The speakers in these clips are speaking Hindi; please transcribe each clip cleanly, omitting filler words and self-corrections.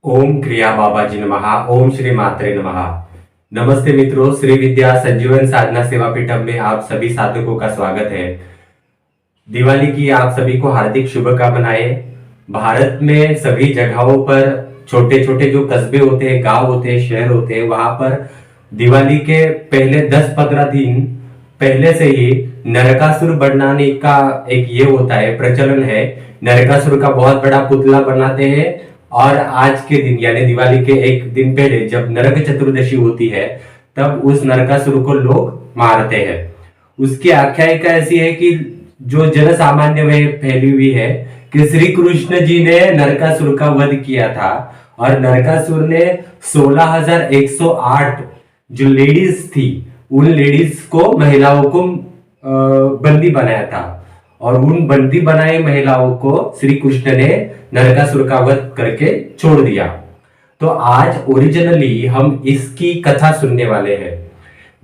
ओम क्रिया बाबाजी नमः। ओम श्री मात्रे नमः। नमस्ते मित्रों, श्री विद्या संजीवन साधना सेवा पीठम में आप सभी साधकों का स्वागत है। दिवाली की आप सभी को हार्दिक शुभकामनाएं। भारत में सभी जगहों पर छोटे छोटे जो कस्बे होते हैं, गांव होते हैं, शहर होते हैं, वहां पर दिवाली के पहले 10-15 दिन पहले से ही नरकासुर बनाने का एक ये होता है, प्रचलन है। नरकासुर का बहुत बड़ा पुतला बनाते हैं और आज के दिन यानी दिवाली के एक दिन पहले जब नरक चतुर्दशी होती है तब उस नरकासुर को लोग मारते हैं। उसकी आख्यायिका ऐसी है कि जो जन सामान्य में फैली हुई है कि श्री कृष्ण जी ने नरकासुर का वध किया था और नरकासुर ने 16,108 जो लेडीज थी उन लेडीज को, महिलाओं को बंदी बनाया था और उन बंदी बनाए महिलाओं को श्री कृष्ण ने नरकासुर का वध करके छोड़ दिया। तो आज ओरिजिनली हम इसकी कथा सुनने वाले हैं।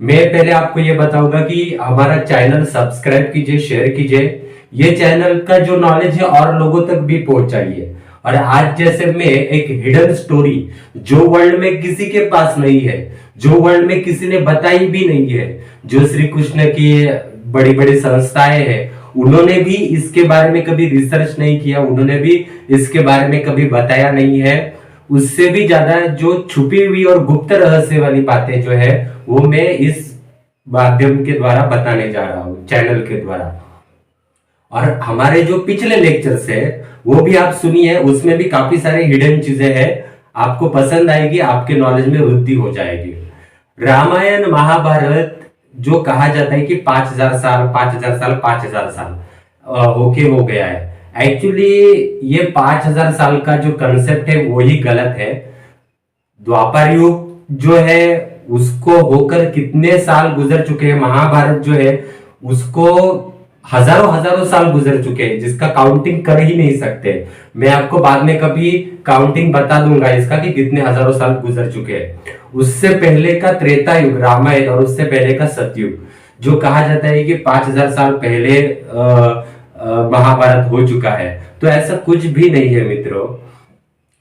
मैं पहले आपको यह बताऊंगा कि हमारा चैनल सब्सक्राइब कीजिए, शेयर कीजिए। ये चैनल का जो नॉलेज है और लोगों तक भी पहुंचाइए। और आज जैसे में एक हिडन स्टोरी जो वर्ल्ड में किसी के पास नहीं है, जो वर्ल्ड में किसी ने बताई भी नहीं है, जो श्री कृष्ण की बड़ी बड़ी संस्थाएं हैं उन्होंने भी इसके बारे में कभी रिसर्च नहीं किया, उन्होंने भी इसके बारे में कभी बताया नहीं है, उससे भी ज्यादा जो छुपी हुई और गुप्त रहस्य वाली बातें जो है वो मैं इस माध्यम के द्वारा बताने जा रहा हूं, चैनल के द्वारा। और हमारे जो पिछले लेक्चर्स है वो भी आप सुनिए, उसमें भी काफी सारे हिडन चीजें हैं, आपको पसंद आएगी, आपके नॉलेज में वृद्धि हो जाएगी। रामायण महाभारत जो कहा जाता है कि 5,000 साल 5,000 साल 5,000 साल होके हो गया है, एक्चुअली ये 5,000 साल का जो कंसेप्ट है वो ही गलत है। द्वापर युग जो है उसको होकर कितने साल गुजर चुके हैं, महाभारत जो है उसको हजारों हजारों साल गुजर चुके हैं, जिसका काउंटिंग कर ही नहीं सकते। मैं आपको बाद में कभी काउंटिंग बता दूंगा इसका कि कितने हजारों साल गुजर चुके हैं। उससे पहले का त्रेता युग रामायण और उससे पहले का सतयुग जो कहा जाता है कि 5,000 साल पहले महाभारत हो चुका है, तो ऐसा कुछ भी नहीं है मित्रों।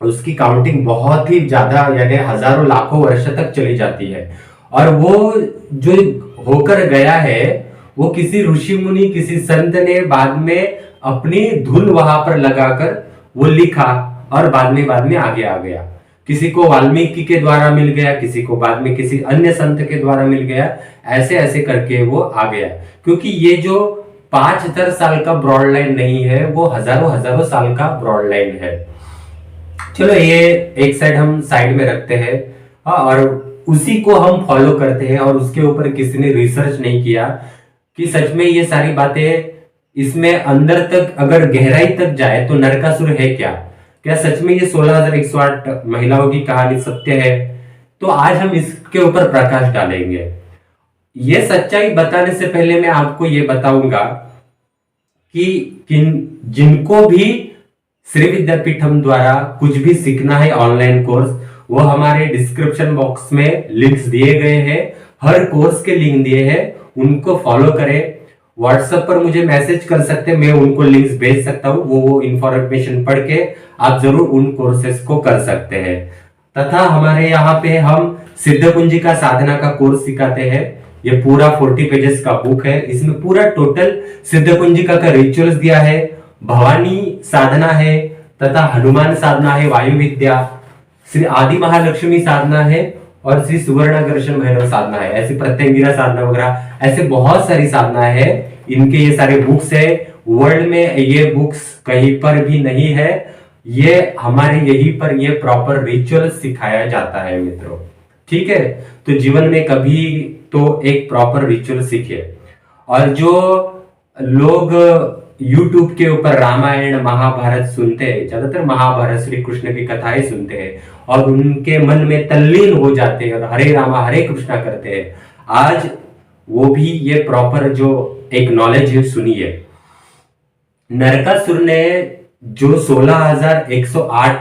उसकी काउंटिंग बहुत ही ज्यादा यानी हजारों लाखों वर्ष तक चली जाती है। और वो जो होकर गया है वो किसी ऋषि मुनि, किसी संत ने बाद में अपनी धुन वहां पर लगाकर वो लिखा और बाद में आगे आ गया। किसी को वाल्मीकि के द्वारा मिल गया, किसी को बाद में किसी अन्य संत के द्वारा मिल गया, ऐसे ऐसे करके वो आ गया। क्योंकि ये जो 5,000 साल का ब्रॉड लाइन नहीं है, वो हजारों हजारों साल का ब्रॉड लाइन है। चलो ये एक साइड हम साइड में रखते हैं और उसी को हम फॉलो करते हैं और उसके ऊपर किसी ने रिसर्च नहीं किया कि सच में ये सारी बातें इसमें अंदर तक अगर गहराई तक जाए तो नरकासुर है क्या सच में ये 16,108 महिलाओं की कहानी सत्य है? तो आज हम इसके ऊपर प्रकाश डालेंगे। ये सच्चाई बताने से पहले मैं आपको ये बताऊंगा कि जिनको भी श्री विद्यापीठम द्वारा कुछ भी सीखना है ऑनलाइन कोर्स, वो हमारे डिस्क्रिप्शन बॉक्स में लिंक्स दिए गए हैं, हर कोर्स के लिंक दिए हैं, उनको फॉलो करें। व्हाट्सएप पर मुझे मैसेज कर सकते हैं, मैं उनको लिंक्स भेज सकता हूं, वो इंफॉर्मेशन पढ़ के आप जरूर उन कोर्सेस को कर सकते हैं। तथा हमारे यहाँ पे हम सिद्ध कुंजिका साधना का कोर्स सिखाते हैं। ये पूरा 40 पेजेस का बुक है, इसमें पूरा टोटल सिद्ध कुंजिका का रिचुअल्स दिया है, भवानी साधना है तथा हनुमान साधना है, वायु विद्या, श्री आदि महालक्ष्मी साधना है और श्री सुवर्णाकर्षण भैरव साधना है, ऐसी प्रत्यंगिरा साधना वगैरह, ऐसे बहुत सारी साधना है। इनके ये सारे बुक्स है, वर्ल्ड में ये बुक्स कहीं पर भी नहीं है, ये हमारे यहीं पर ये प्रॉपर रिचुअल सिखाया जाता है मित्रों। ठीक है, तो जीवन में कभी तो एक प्रॉपर रिचुअल सीखिए। और जो लोग YouTube के ऊपर रामायण महाभारत सुनते हैं, ज्यादातर महाभारत श्री कृष्ण की कथाएं सुनते हैं और उनके मन में तल्लीन हो जाते हैं और हरे रामा हरे कृष्णा करते हैं, आज वो भी ये प्रॉपर जो एक नॉलेज है सुनिए। नरकासुर ने जो 16,108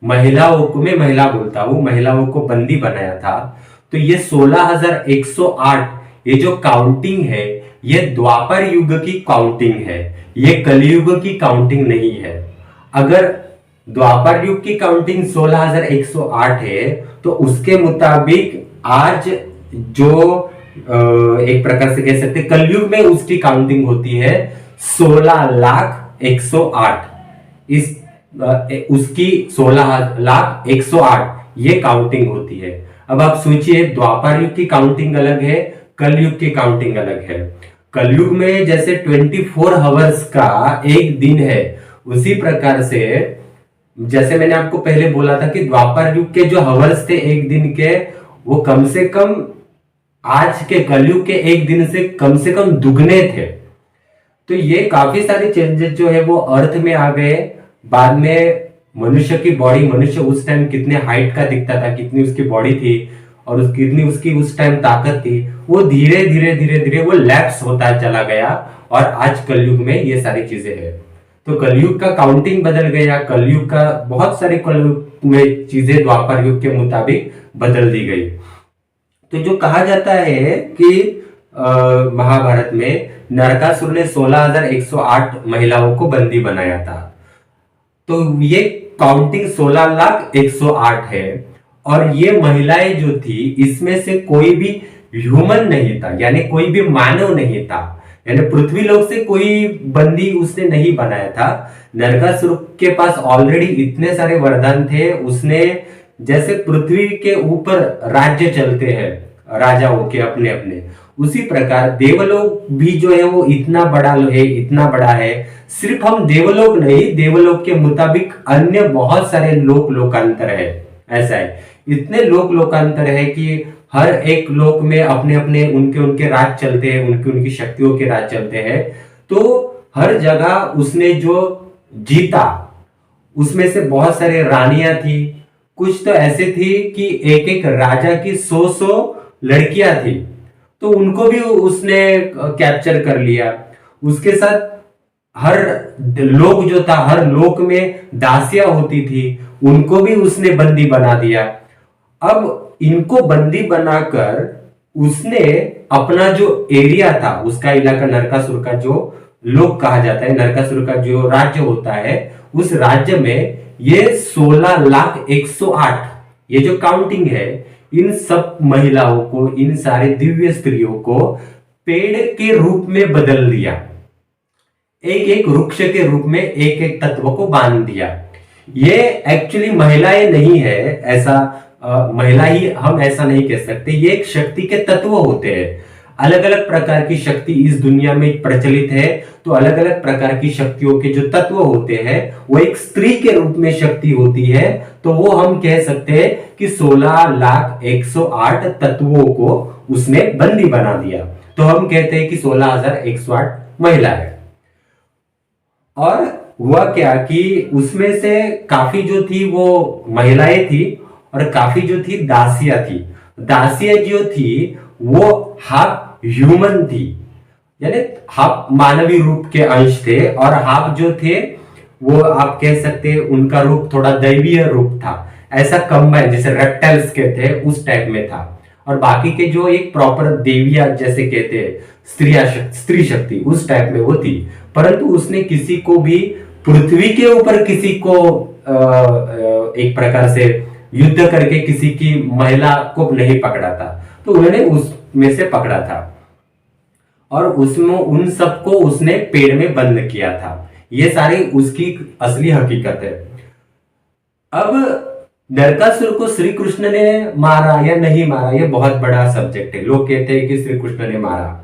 महिलाओं को, मैं महिला बोलता हूं, महिलाओं को बंदी बनाया था, तो ये 16,108 ये जो काउंटिंग है ये द्वापर युग की काउंटिंग है, ये कलयुग की काउंटिंग नहीं है। अगर द्वापर युग की काउंटिंग 16,108 है, तो उसके मुताबिक आज जो एक प्रकार से कह सकते हैं कलयुग में उसकी काउंटिंग होती है 16,01,08। इस उसकी 16,01,08 ये काउंटिंग होती है। अब आप सोचिए, द्वापर युग की काउंटिंग अलग है, कलयुग की काउंटिंग अलग है। कलयुग में जैसे 24 आवर्स का एक दिन है, उसी प्रकार से जैसे मैंने आपको पहले बोला था कि द्वापर युग के जो हवर्स थे एक दिन के, वो कम से कम आज के कलयुग के एक दिन से कम दुगने थे। तो ये काफी सारे चेंजेस जो है वो अर्थ में आ गए। बाद में मनुष्य की बॉडी, मनुष्य उस टाइम कितने हाइट का दिखता था, कितनी उसकी बॉडी थी और कितनी उसकी उस टाइम ताकत थी, वो धीरे धीरे धीरे धीरे वो लैप्स होता चला गया और आज कलयुग में ये सारी चीजें है। तो कलयुग का काउंटिंग बदल गया, कलयुग का बहुत सारे कलयुग में चीजें द्वापर युग के मुताबिक बदल दी गई। तो जो कहा जाता है कि महाभारत में नरकासुर ने 16,108 महिलाओं को बंदी बनाया था। तो ये काउंटिंग 16,01,08 है और ये महिलाएं जो थी इसमें से कोई भी ह्यूमन नहीं था, यानी कोई भी मानव नहीं था, यानी पृथ्वी लोक से कोई बंदी उसने नहीं बनाया था। नरकासुर के पास ऑलरेडी इतने सारे वरदान थे, उसने जैसे पृथ्वी के ऊपर राज्य चलते हैं राजाओं के अपने अपने, उसी प्रकार देवलोक भी जो है वो इतना बड़ा है, इतना बड़ा है। सिर्फ हम देवलोक नहीं, देवलोक के मुताबिक अन्य बहुत सारे लोक लोकांतर है। ऐसा है, इतने लोक लोकांतर है कि हर एक लोक में अपने अपने उनके उनके राज चलते हैं, उनकी उनकी शक्तियों के राज चलते हैं। तो हर जगह उसने जो जीता उसमें से बहुत सारे रानियां थी, कुछ तो ऐसे थी कि एक एक राजा की 100 लड़कियां थी, तो उनको भी उसने कैप्चर कर लिया। उसके साथ हर लोक जो था, हर लोक में दासियां होती थी, उनको भी उसने बंदी बना दिया। अब इनको बंदी बनाकर उसने अपना जो एरिया था, उसका इलाका, नरकासुर का जो लोक कहा जाता है, नरकासुर का जो राज्य होता है, उस राज्य में ये 16,01,08 ये जो काउंटिंग है, इन सब महिलाओं को, इन सारे दिव्य स्त्रियों को पेड़ के रूप में बदल दिया, एक एक वृक्ष के रूप में एक एक तत्व को बांध दिया। ये एक्चुअली महिलाएं नहीं है, ऐसा महिला ही हम ऐसा नहीं कह सकते, ये एक शक्ति के तत्व होते हैं। अलग अलग प्रकार की शक्ति इस दुनिया में प्रचलित है, तो अलग अलग प्रकार की शक्तियों के जो तत्व होते हैं वो एक स्त्री के रूप में शक्ति होती है। तो वो हम कह सकते हैं कि 16,01,08 तत्वों को उसने बंदी बना दिया, तो हम कहते हैं कि 16,108 महिला है। और हुआ क्या कि उसमें से काफी जो थी वो महिलाएं थी और काफी जो थी दासियां थी। दासियां जो थी वो हाफ ह्यूमन थी, यानी हाफ मानवीय रूप के अंश थे, और हाफ जो थे वो आप कह सकते हैं उनका रूप थोड़ा दैवीय रूप था, ऐसा कंबाइन जैसे रेप्टाइल्स के थे उस टाइप में था। और बाकी के जो एक प्रॉपर देविया जैसे कहते हैं स्त्री शक्ति उस टाइप में वो थी। परंतु उसने किसी को भी पृथ्वी के ऊपर किसी को एक प्रकार से युद्ध करके किसी की महिला को नहीं पकड़ा था, तो उन्होंने उसमें से पकड़ा था और उसमें उन सबको उसने पेड़ में बंद किया था। ये सारी उसकी असली हकीकत है। अब नरकासुर को श्री कृष्ण ने मारा या नहीं मारा, ये बहुत बड़ा सब्जेक्ट है। लोग कहते हैं कि श्री कृष्ण ने मारा,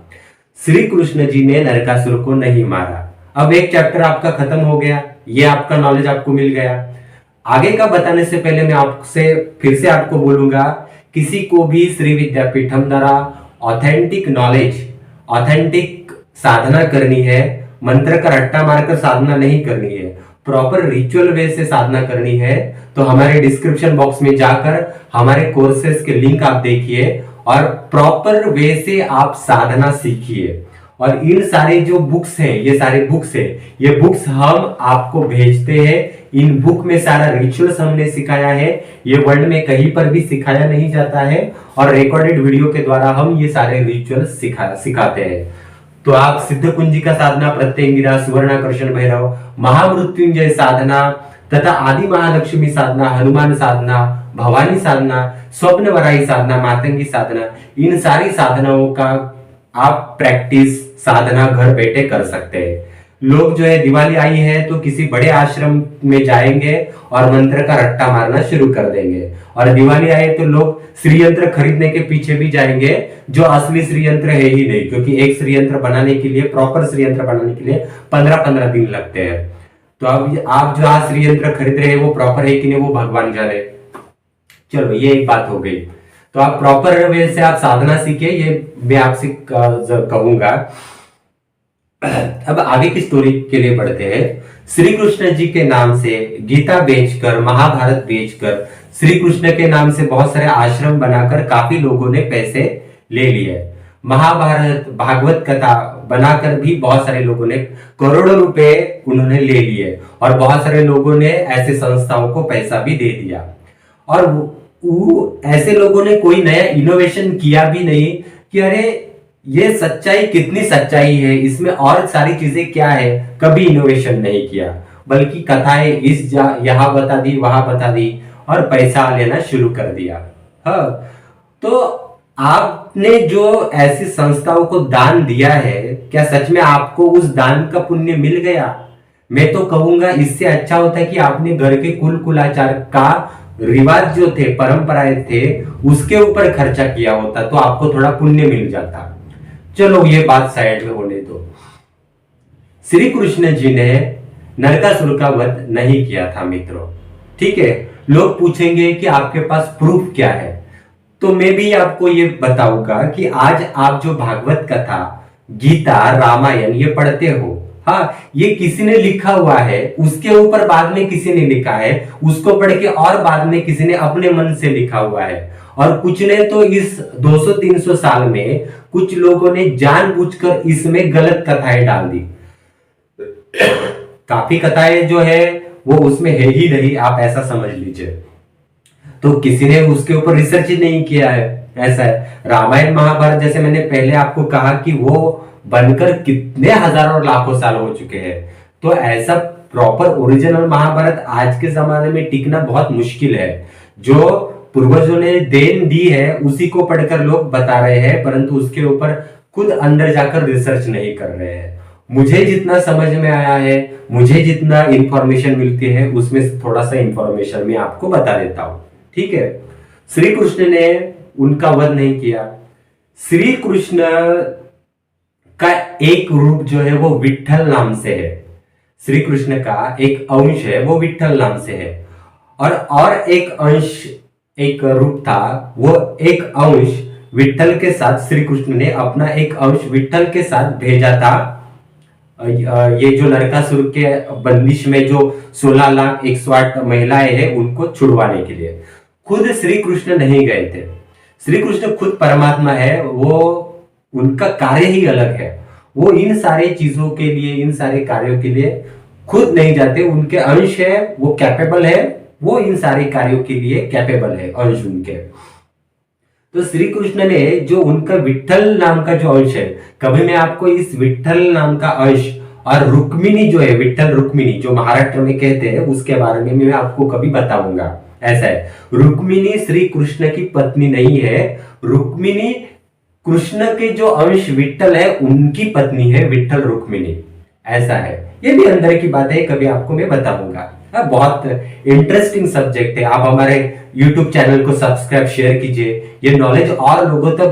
श्री कृष्ण जी ने नरकासुर को नहीं मारा। अब एक चैप्टर आपका खत्म हो गया, ये आपका नॉलेज आपको मिल गया। आगे का बताने से पहले मैं आपसे फिर से आपको बोलूंगा, किसी को भी श्री विद्यापीठम द्वारा ऑथेंटिक नॉलेज, ऑथेंटिक साधना करनी है, मंत्र का रट्टा मारकर साधना नहीं करनी है, प्रॉपर रिचुअल वे से साधना करनी है, तो हमारे डिस्क्रिप्शन बॉक्स में जाकर हमारे कोर्सेज के लिंक आप देखिए और प्रॉपर वे से आप साधना सीखिए। और इन सारे जो बुक्स हैं, ये सारे बुक्स हैं, ये बुक्स हम आपको भेजते हैं। इन बुक में सारा रिचुअल्स हमने सिखाया है, ये वर्ल्ड में कहीं पर भी सिखाया नहीं जाता है, और रिकॉर्डेड वीडियो के द्वारा हम ये सारे रिचुअल्स सिखाते हैं। तो आप सिद्ध कुंजिका साधना, प्रत्यंगिरा, सुवर्णाकर्षण भैरव, महामृत्युंजय साधना, तथा आदि महालक्ष्मी साधना, हनुमान साधना, भवानी साधना, स्वप्न वराही साधना, मातंगी साधना, इन सारी साधनाओं का आप प्रैक्टिस साधना घर बैठे कर सकते हैं। लोग जो है दिवाली आई है तो किसी बड़े आश्रम में जाएंगे और मंत्र का रट्टा मारना शुरू कर देंगे, और दिवाली आए तो लोग श्री यंत्र खरीदने के पीछे भी जाएंगे जो असली श्री यंत्र है ही नहीं, क्योंकि एक श्री यंत्र बनाने के लिए, प्रॉपर श्री यंत्र बनाने के लिए 15-15 दिन लगते हैं। तो अब आप जो आज श्री यंत्र खरीद रहे हैं वो प्रॉपर है कि नहीं वो भगवान जाने। चलो ये एक बात हो गई। तो आप प्रॉपर वे से आप साधना सीखे, ये मैं आपसे कहूंगा। अब आगे की स्टोरी के लिए बढ़ते हैं। श्री कृष्ण जी के नाम से गीता बेचकर, महाभारत बेचकर, श्री कृष्ण के नाम से बहुत सारे आश्रम बनाकर काफी लोगों ने पैसे ले लिए। महाभारत, भागवत कथा बनाकर भी बहुत सारे लोगों ने करोड़ों रुपए उन्होंने ले लिए, और बहुत सारे लोगों ने ऐसे संस्थाओं को पैसा भी दे दिया। और वो ऐसे लोगों ने कोई नया इनोवेशन किया भी नहीं कि अरे ये सच्चाई कितनी सच्चाई है, इसमें और सारी चीजें क्या है, कभी इनोवेशन नहीं किया, बल्कि कथाएं यहाँ बता दी, वहां बता दी और पैसा लेना शुरू कर दिया। हाँ, तो आपने जो ऐसी संस्थाओं को दान दिया है, क्या सच में आपको उस दान का पुण्य मिल गया? मैं तो कहूंगा इससे अच्छा होता है कि आपने घर के कुल कुलाचार का रिवाज जो थे, परंपराएं थे, उसके ऊपर खर्चा किया होता तो आपको थोड़ा पुण्य मिल जाता। चलो ये बात साइड में होने दो। श्री कृष्ण जी ने नरकासुर का वध नहीं किया था मित्रों, ठीक है। लोग पूछेंगे कि आपके पास प्रूफ क्या है, तो मैं भी आपको ये बताऊंगा कि आज आप जो भागवत कथा, गीता, रामायण ये पढ़ते हो, हाँ, ये किसी ने लिखा हुआ है, उसके ऊपर बाद में किसी ने लिखा है, उसको पढ़ के और बाद में किसी ने अपने मन से लिखा हुआ है। और कुछ ने तो इस 200-300 साल में कुछ लोगों ने जानबूझकर इसमें गलत कथाएं डाल दी। काफी कथाएं जो है वो उसमें है ही नहीं, आप ऐसा समझ लीजिए। तो किसी ने उसके ऊपर रिसर्च ही नहीं किया है, ऐसा है। रामायण महाभारत जैसे मैंने पहले आपको कहा कि वो बनकर कितने हजारों लाखों साल हो चुके हैं, तो ऐसा प्रॉपर ओरिजिनल महाभारत आज के जमाने में टिकना बहुत मुश्किल है। जो पूर्वजों ने देन दी है उसी को पढ़कर लोग बता रहे हैं, परंतु उसके ऊपर खुद अंदर जाकर रिसर्च नहीं कर रहे हैं। मुझे जितना समझ में आया है, मुझे जितना इंफॉर्मेशन मिलती है, उसमें से थोड़ा सा इंफॉर्मेशन मैं आपको बता देता हूं, ठीक है। श्री कृष्ण ने उनका वध नहीं किया। श्री कृष्ण का एक रूप जो है वो विट्ठल नाम से है। श्री कृष्ण का एक अंश है वो विट्ठल नाम से है, और एक अंश, एक रूप था, वो एक अंश विट्ठल के साथ, श्री कृष्ण ने अपना एक अंश विट्ठल के साथ भेजा था। ये जो नरकासुर के बंदिश में जो 16,01,08 महिलाएं हैं उनको छुड़वाने के लिए खुद श्री कृष्ण नहीं गए थे। श्री कृष्ण खुद परमात्मा है, वो उनका कार्य ही अलग है। वो इन सारे चीजों के लिए, इन सारे कार्यों के लिए खुद नहीं जाते, उनके अंश है, वो कैपेबल है, वो इन सारे कार्यों के लिए कैपेबल है, अंश उनके। तो श्री कृष्ण ने जो उनका विट्ठल नाम का जो अंश है, कभी मैं आपको इस विट्ठल नाम का अंश और रुक्मिणी जो है, विट्ठल रुक्मिणी जो महाराष्ट्र में कहते हैं, उसके बारे में मैं आपको कभी बताऊंगा। ऐसा है, रुक्मिणी श्री कृष्ण की पत्नी नहीं है, रुक्मिणी कृष्ण के जो अंश विट्ठल है उनकी पत्नी है, विट्ठल रुक्मिणी, ऐसा है। ये भी अंदर की बात है, कभी आपको मैं बताऊंगा। बहुत इंटरेस्टिंग सब्जेक्ट है। आप हमारे YouTube चैनल को सब्सक्राइब, शेयर कीजिए, ये नॉलेज और लोगों तक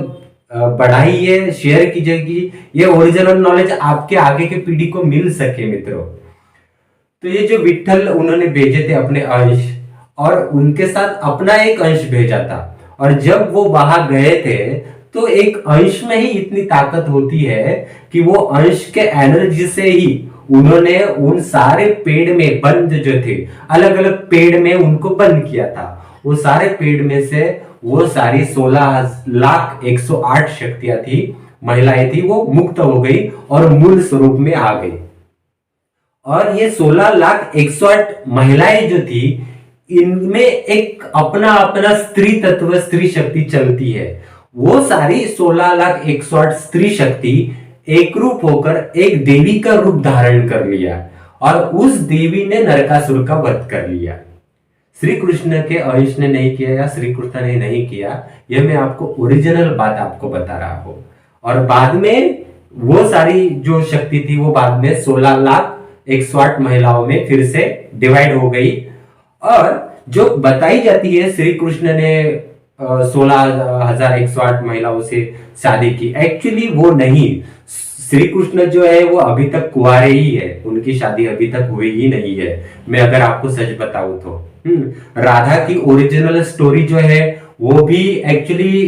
बढ़ाइए, शेयर कीजिए कि ये ओरिजिनल नॉलेज आपके आगे के पीढ़ी को मिल सके मित्रों। तो ये जो विट्ठल उन्होंने भेजे थे अपने अंश, और उनके साथ अपना एक अंश भेजा था, और जब वो वहां गए थे तो एक अंश में ही इतनी ताकत होती है कि वो अंश के एनर्जी से ही उन्होंने उन सारे पेड़ में बंद जो थे, अलग अलग पेड़ में उनको बंद किया था। वो सारे पेड़ में से वो सारी 16,01,08 शक्तियां थी, महिलाएं थी, वो मुक्त हो गई और मूल स्वरूप में आ गई। और ये 16,01,08 महिलाएं जो थी, इनमें एक अपना अपना स्त्री तत्व, स्त्री शक्ति चलती है। वो सारी 16,01,08 स्त्री शक्ति एक रूप होकर एक देवी का रूप धारण कर लिया, और उस देवी ने नरकासुर का वध कर लिया। श्री कृष्ण के अंश ने नहीं किया या श्री कृष्ण ने नहीं किया, यह मैं आपको ओरिजिनल बात आपको बता रहा हूं। और बाद में वो सारी जो शक्ति थी वो बाद में 16,108 महिलाओं में फिर से डिवाइड हो गई। और जो बताई जाती है श्री कृष्ण ने 16,108 महिलाओं से शादी की, एक्चुअली वो नहीं। श्री कृष्ण जो है वो अभी तक कुंवारे ही है, उनकी शादी अभी तक हुई ही नहीं है, मैं अगर आपको सच बताऊं तो। राधा की ओरिजिनल स्टोरी जो है वो भी एक्चुअली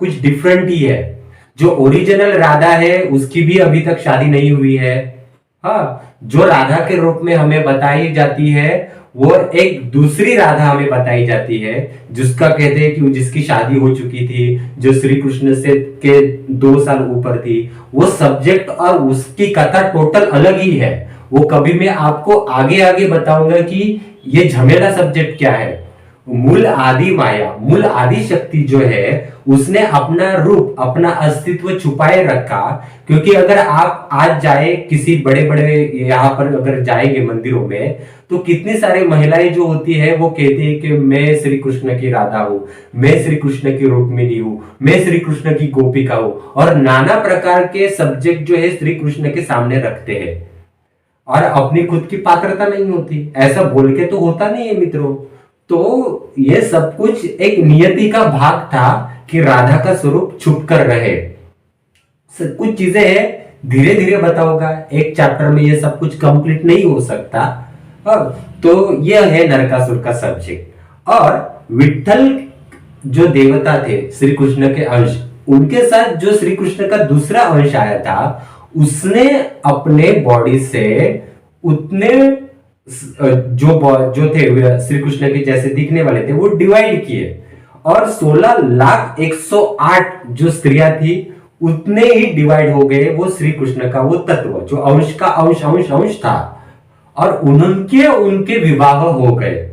कुछ डिफरेंट ही है। जो ओरिजिनल राधा है उसकी भी अभी तक शादी नहीं हुई है। हाँ, जो राधा के रूप में हमें बताई जाती है वो एक दूसरी राधा हमें बताई जाती है, जिसका कहते हैं कि जिसकी शादी हो चुकी थी, जो श्री कृष्ण से के 2 साल ऊपर थी। वो सब्जेक्ट और उसकी कथा टोटल अलग ही है। वो कभी मैं आपको आगे आगे बताऊंगा कि ये झमेला सब्जेक्ट क्या है। मूल आदि माया, मूल आदि शक्ति जो है उसने अपना रूप, अपना अस्तित्व छुपाए रखा। क्योंकि अगर आप आज जाए किसी बड़े बड़े यहाँ पर अगर जाएंगे मंदिरों में, तो कितनी सारी महिलाएं जो होती है वो कहती है कि मैं श्री कृष्ण की राधा हूँ, मैं श्री कृष्ण की रुक्मिणी हूँ, मैं श्री कृष्ण की गोपिका हूँ, और नाना प्रकार के सब्जेक्ट जो है श्री कृष्ण के सामने रखते हैं और अपनी खुद की पात्रता नहीं होती। ऐसा बोल के तो होता नहीं है मित्रों। तो ये सब कुछ एक नियति का भाग था कि राधा का स्वरूप छुप कर रहे। कुछ चीजें हैं, धीरे धीरे बताऊंगा, एक चैप्टर में ये सब कुछ कंप्लीट नहीं हो सकता। तो यह है नरकासुर का सब्जेक्ट। और विठल जो देवता थे श्री कृष्ण के अंश, उनके साथ जो श्री कृष्ण का दूसरा अंश आया था, उसने अपने बॉडी से उतने जो थे श्री कृष्ण के जैसे दिखने वाले थे वो डिवाइड किए, और 16,108 जो स्त्रियां थी उतने ही डिवाइड हो गए वो श्री कृष्ण का वो तत्व जो अंश का अंश अंश अंश था, और उनके विवाह हो गए।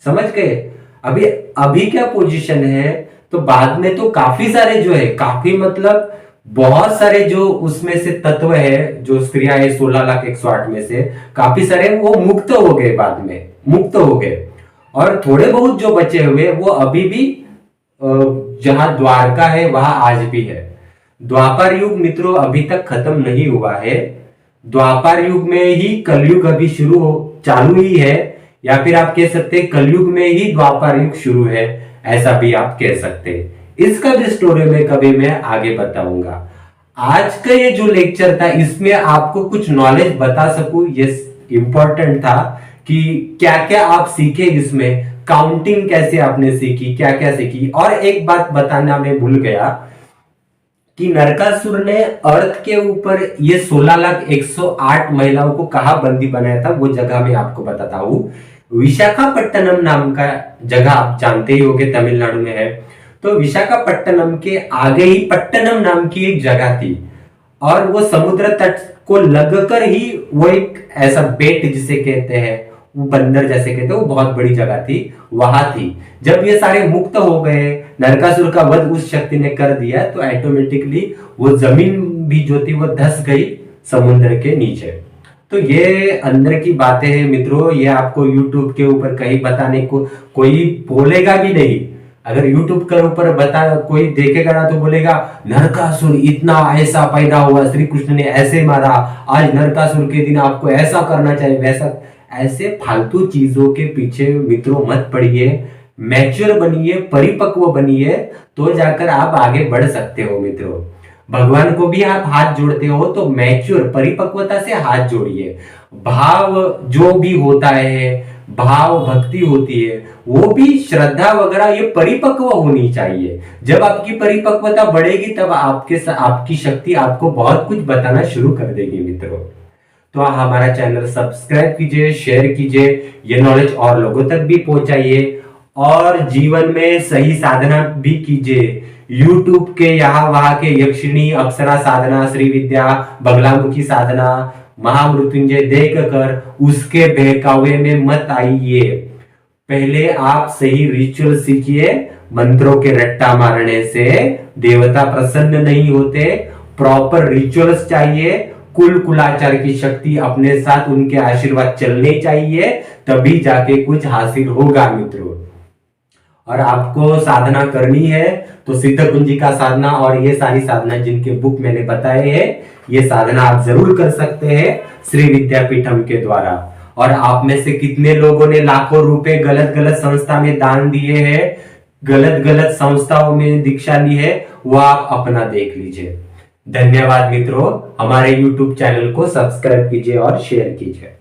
समझ गए? अभी क्या पोजीशन है? तो बाद में तो काफी सारे जो है, काफी मतलब बहुत सारे जो उसमें से तत्व है, जो स्त्रियां है 16,108 में से काफी सारे वो मुक्त हो गए, बाद में मुक्त हो गए। और थोड़े बहुत जो बचे हुए वो अभी भी जहां द्वारका है वहां आज भी है। द्वापर युग मित्रों अभी तक खत्म नहीं हुआ है। द्वापर युग में ही कलयुग अभी चालू ही है, या फिर आप कह सकते हैं कलयुग में ही द्वापर युग शुरू है, ऐसा भी आप कह सकते हैं। इसका भी स्टोरी में कभी मैं आगे बताऊंगा। आज का ये जो लेक्चर था इसमें आपको कुछ नॉलेज बता सकूं, ये इंपॉर्टेंट था कि क्या क्या आप सीखे इसमें, काउंटिंग कैसे आपने सीखी, क्या क्या सीखी। और एक बात बताना मैं भूल गया कि नरकासुर ने अर्थ के ऊपर ये 16,108 महिलाओं को कहां बंदी बनाया था, वो जगह मैं आपको बताता हूं। विशाखापट्टनम नाम का जगह आप जानते ही होंगे, तमिलनाडु में है। तो विशाखापट्टनम के आगे ही पट्टनम नाम की एक जगह थी, और वो समुद्र तट को लगकर ही वो एक ऐसा बेट जिसे कहते हैं, वो बंदर जैसे कहते हैं, वो बहुत बड़ी जगह थी, वहां थी। जब ये सारे मुक्त हो गए, नरकासुर का वध उस शक्ति ने कर दिया, तो ऑटोमेटिकली वो जमीन भी जो थी वो धस गई समुद्र के नीचे। तो ये अंदर की बातें हैं मित्रों, ये आपको YouTube के ऊपर कहीं बताने को कोई बोलेगा भी नहीं। अगर YouTube के ऊपर कोई देखेगा ना तो बोलेगा नरकासुर इतना ऐसा पैदा हुआ, श्री कृष्ण ने ऐसे मारा, आज नरकासुर के दिन आपको ऐसा करना चाहिए, वैसा। ऐसे फालतू चीजों के पीछे मित्रों मत पड़िए, मैच्योर बनिए, परिपक्व बनिए, तो जाकर आप आगे बढ़ सकते हो मित्रों। भगवान को भी आप हाथ जोड़ते हो तो मैच्योर परिपक्वता से हाथ जोड़िए। भाव जो भी होता है, भाव भक्ति होती है, वो भी श्रद्धा वगैरह ये परिपक्व होनी चाहिए। जब आपकी परिपक्वता बढ़ेगी तब आपकी शक्ति आपको बहुत कुछ बताना शुरू कर देगी मित्रों। तो हमारा चैनल सब्सक्राइब कीजिए, शेयर कीजिए, ये नॉलेज और लोगों तक भी पहुंचाइए, और जीवन में सही साधना भी कीजिए। YouTube के यहाँ वहां के यक्षिणी, अप्सरा साधना, श्री विद्या, बगलामुखी साधना, महामृत्युंजय देख कर उसके बहकावे में मत आइए। पहले आप सही रिचुअल सीखिए। मंत्रों के रट्टा मारने से देवता प्रसन्न नहीं होते। प्रॉपर रिचुअल्स चाहिए, कुल कुलाचार की शक्ति अपने साथ, उनके आशीर्वाद चलने चाहिए, तभी जाके कुछ हासिल होगा मित्रों। और आपको साधना करनी है तो सिद्ध कुंजी का साधना और ये सारी साधना जिनके बुक मैंने बताए हैं, ये साधना आप जरूर कर सकते हैं श्री विद्यापीठम के द्वारा। और आप में से कितने लोगों ने लाखों रुपए गलत गलत संस्था में दान दिए हैं, गलत गलत संस्थाओं में दीक्षा ली है, वो आप अपना देख लीजिए। धन्यवाद मित्रों, हमारे YouTube चैनल को सब्सक्राइब कीजिए और शेयर कीजिए।